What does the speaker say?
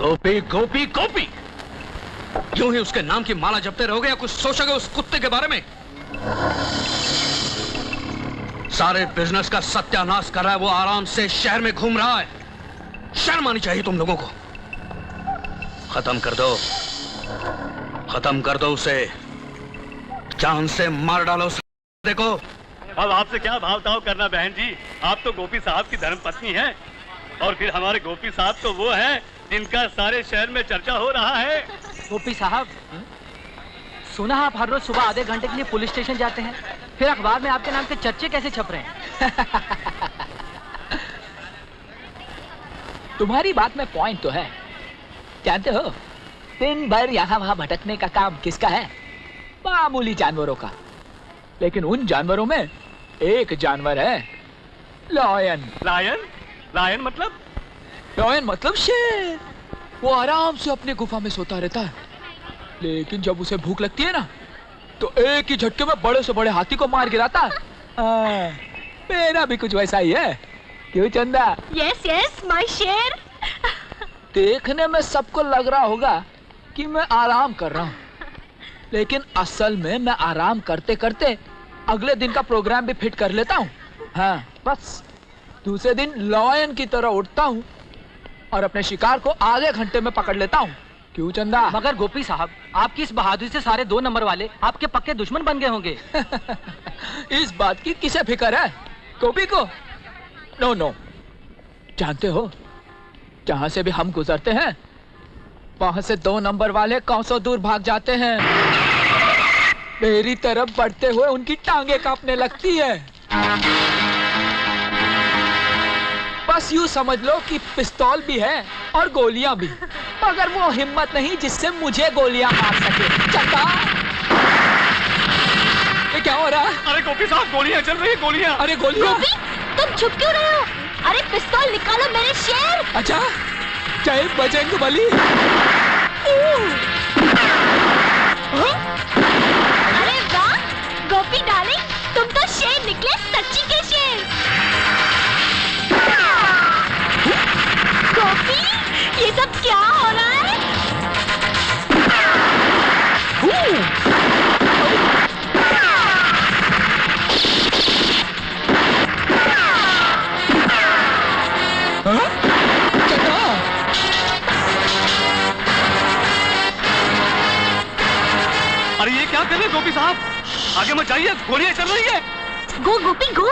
गोपी गोपी गोपी, यूं ही उसके नाम की माला जपते रहोगे या कुछ सोचोगे उस कुत्ते के बारे में? सारे बिजनेस का सत्यानाश कर रहा है वो, आराम से शहर में घूम रहा है। शर्म आनी चाहिए तुम लोगों को। खत्म कर दो, खत्म कर दो उसे, जान से मार डालो। देखो अब आपसे क्या भाव ताव करना बहन जी, आप तो गोपी साहब की धर्मपत्नी हैं और फिर हमारे गोपी साहब तो वो हैं जिनका सारे शहर में चर्चा हो रहा है। गोपी साहब, सुना आप हर रोज सुबह आधे घंटे के लिए पुलिस स्टेशन जाते हैं, फिर अखबार में आपके नाम के चर्चे कैसे छप रहे हैं? तुम्हारी बात में पॉइंट तो है। जानते हो, दिन भर यहाँ वहाँ भटकने का काम किसका है? मामूली जानवरों का। लेकिन उन जानवरों में एक जानवर है, लायन। लायन? लायन मतलब? लायन मतलब शेर। वो आराम से अपनी गुफा में सोता रहता है, लेकिन जब उसे भूख लगती है ना, तो एक ही झटके में बड़े से बड़े हाथी को मार गिराता है। मेरा भी कुछ वैसा ही है, क्यों चंदा? यस यस माय शेर। देखने में सबको लग रहा होगा कि मैं आराम कर रहा हूँ, लेकिन असल में मैं आराम करते करते अगले दिन का प्रोग्राम भी फिट कर लेता हूँ। हाँ, बस दूसरे दिन लायन की तरह उठता हूँ और अपने शिकार को आधे घंटे में पकड़ लेता हूँ। क्यों चंदा? मगर गोपी साहब, आपकी इस बहादुरी से सारे 2 नंबर वाले आपके पक्के दुश्मन बन गए होंगे। इस बात की किसे फिक्र है? गोपी को? No no. जानते हो, जहां से भी हम गुजरते हैं वहां से 2 नंबर वाले कौसों दूर भाग जाते हैं। मेरी तरफ बढ़ते हुए उनकी टांगे कांपने लगती है। बस यूं समझ लो कि पिस्तौल भी है और गोलियां भी, मगर वो हिम्मत नहीं जिससे मुझे गोलियां मार सके। चंदा, ये क्या हो रहा है? अरे गोपी साहब, गोलियां चल रही है, गोलियां। अरे गोलियां? गोपी, तुम छुप क्यों रहे हो? अरे पिस्तौल निकालो मेरे शेर। अच्छा, जय बजरंगबली। अरे वाह गोपी डार्लिंग, तुम तो शेर निकले, सच्ची के शेर। गोपी, ये सब क्या हो रहा है? अरे ये क्या कर रहे हैं गोपी साहब? आगे मत जाइए, गोलियां चल रही है। गो गोपी गो।